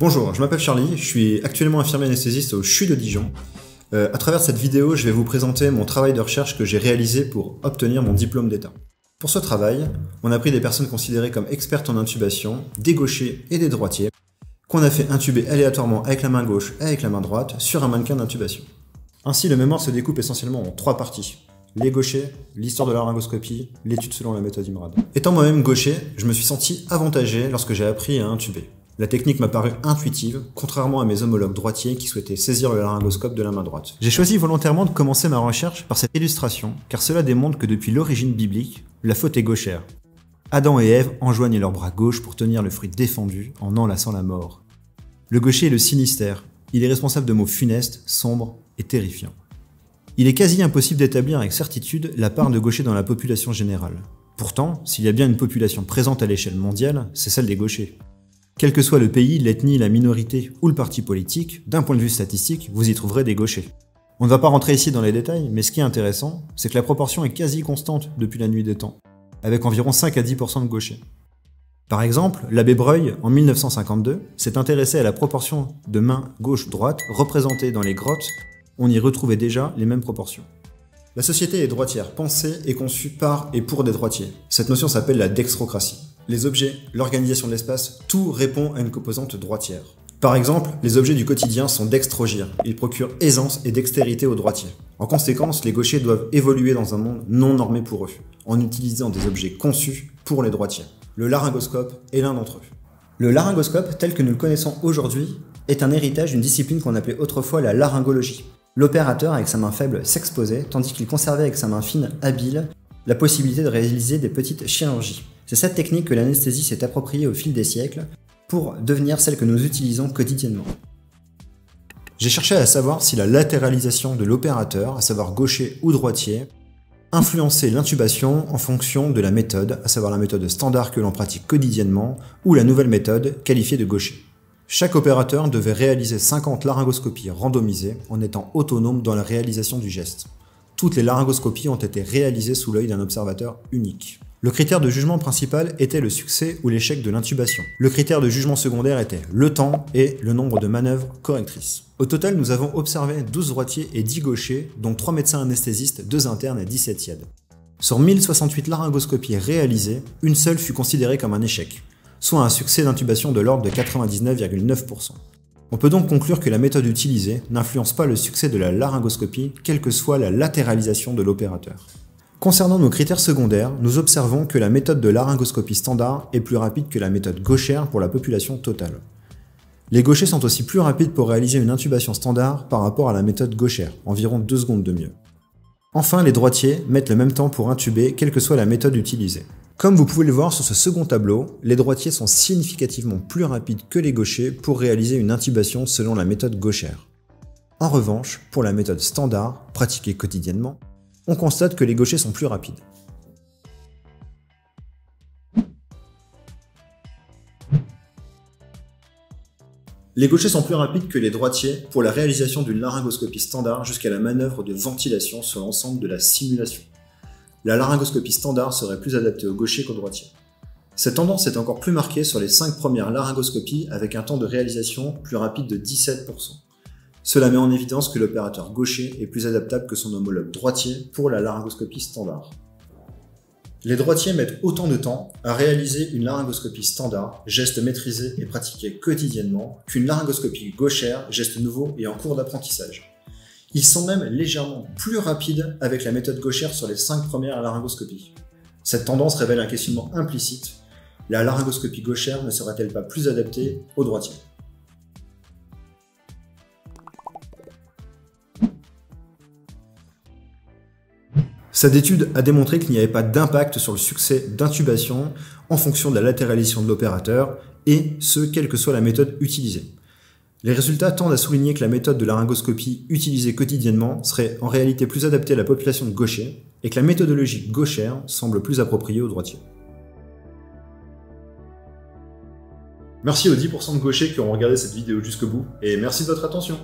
Bonjour, je m'appelle Charlie, je suis actuellement infirmier anesthésiste au CHU de Dijon. À travers cette vidéo, je vais vous présenter mon travail de recherche que j'ai réalisé pour obtenir mon diplôme d'État. Pour ce travail, on a pris des personnes considérées comme expertes en intubation, des gauchers et des droitiers, qu'on a fait intuber aléatoirement avec la main gauche et avec la main droite sur un mannequin d'intubation. Ainsi, le mémoire se découpe essentiellement en 3 parties. Les gauchers, l'histoire de la laryngoscopie, l'étude selon la méthode IMRAD. Étant moi-même gaucher, je me suis senti avantagé lorsque j'ai appris à intuber. La technique m'a paru intuitive, contrairement à mes homologues droitiers qui souhaitaient saisir le laryngoscope de la main droite. J'ai choisi volontairement de commencer ma recherche par cette illustration, car cela démontre que depuis l'origine biblique, la faute est gauchère. Adam et Ève enjoignent leur bras gauche pour tenir le fruit défendu en enlaçant la mort. Le gaucher est le sinistère, il est responsable de maux funestes, sombres et terrifiants. Il est quasi impossible d'établir avec certitude la part de gauchers dans la population générale. Pourtant, s'il y a bien une population présente à l'échelle mondiale, c'est celle des gauchers. Quel que soit le pays, l'ethnie, la minorité ou le parti politique, d'un point de vue statistique, vous y trouverez des gauchers. On ne va pas rentrer ici dans les détails, mais ce qui est intéressant, c'est que la proportion est quasi constante depuis la nuit des temps, avec environ 5 à 10% de gauchers. Par exemple, l'abbé Breuil, en 1952, s'est intéressé à la proportion de mains gauche-droite représentées dans les grottes. On y retrouvait déjà les mêmes proportions. La société est droitière, pensée et conçue par et pour des droitiers. Cette notion s'appelle la dextrocratie. Les objets, l'organisation de l'espace, tout répond à une composante droitière. Par exemple, les objets du quotidien sont dextrogirs. Ils procurent aisance et dextérité aux droitiers. En conséquence, les gauchers doivent évoluer dans un monde non normé pour eux, en utilisant des objets conçus pour les droitiers. Le laryngoscope est l'un d'entre eux. Le laryngoscope, tel que nous le connaissons aujourd'hui, est un héritage d'une discipline qu'on appelait autrefois la laryngologie. L'opérateur, avec sa main faible, s'exposait, tandis qu'il conservait avec sa main fine, habile, la possibilité de réaliser des petites chirurgies. C'est cette technique que l'anesthésie s'est appropriée au fil des siècles pour devenir celle que nous utilisons quotidiennement. J'ai cherché à savoir si la latéralisation de l'opérateur, à savoir gaucher ou droitier, influençait l'intubation en fonction de la méthode, à savoir la méthode standard que l'on pratique quotidiennement ou la nouvelle méthode qualifiée de gaucher. Chaque opérateur devait réaliser 50 laryngoscopies randomisées en étant autonome dans la réalisation du geste. Toutes les laryngoscopies ont été réalisées sous l'œil d'un observateur unique. Le critère de jugement principal était le succès ou l'échec de l'intubation. Le critère de jugement secondaire était le temps et le nombre de manœuvres correctrices. Au total, nous avons observé 12 droitiers et 10 gauchers, dont 3 médecins anesthésistes, 2 internes et 17 tièdes. Sur 1068 laryngoscopies réalisées, une seule fut considérée comme un échec, soit un succès d'intubation de l'ordre de 99,9%. On peut donc conclure que la méthode utilisée n'influence pas le succès de la laryngoscopie, quelle que soit la latéralisation de l'opérateur. Concernant nos critères secondaires, nous observons que la méthode de laryngoscopie standard est plus rapide que la méthode gauchère pour la population totale. Les gauchers sont aussi plus rapides pour réaliser une intubation standard par rapport à la méthode gauchère, environ 2 secondes de mieux. Enfin, les droitiers mettent le même temps pour intuber, quelle que soit la méthode utilisée. Comme vous pouvez le voir sur ce second tableau, les droitiers sont significativement plus rapides que les gauchers pour réaliser une intubation selon la méthode gauchère. En revanche, pour la méthode standard, pratiquée quotidiennement, on constate que les gauchers sont plus rapides. Les gauchers sont plus rapides que les droitiers pour la réalisation d'une laryngoscopie standard jusqu'à la manœuvre de ventilation sur l'ensemble de la simulation. La laryngoscopie standard serait plus adaptée aux gauchers qu'aux droitiers. Cette tendance est encore plus marquée sur les 5 premières laryngoscopies avec un temps de réalisation plus rapide de 17%. Cela met en évidence que l'opérateur gaucher est plus adaptable que son homologue droitier pour la laryngoscopie standard. Les droitiers mettent autant de temps à réaliser une laryngoscopie standard, geste maîtrisé et pratiqué quotidiennement, qu'une laryngoscopie gauchère, geste nouveau et en cours d'apprentissage. Ils sont même légèrement plus rapides avec la méthode gauchère sur les 5 premières laryngoscopies. Cette tendance révèle un questionnement implicite. La laryngoscopie gauchère ne serait-elle pas plus adaptée aux droitiers ? Cette étude a démontré qu'il n'y avait pas d'impact sur le succès d'intubation en fonction de la latéralisation de l'opérateur, et ce, quelle que soit la méthode utilisée. Les résultats tendent à souligner que la méthode de laryngoscopie utilisée quotidiennement serait en réalité plus adaptée à la population de gauchers, et que la méthodologie gauchère semble plus appropriée aux droitiers. Merci aux 10% de gauchers qui ont regardé cette vidéo jusqu'au bout, et merci de votre attention.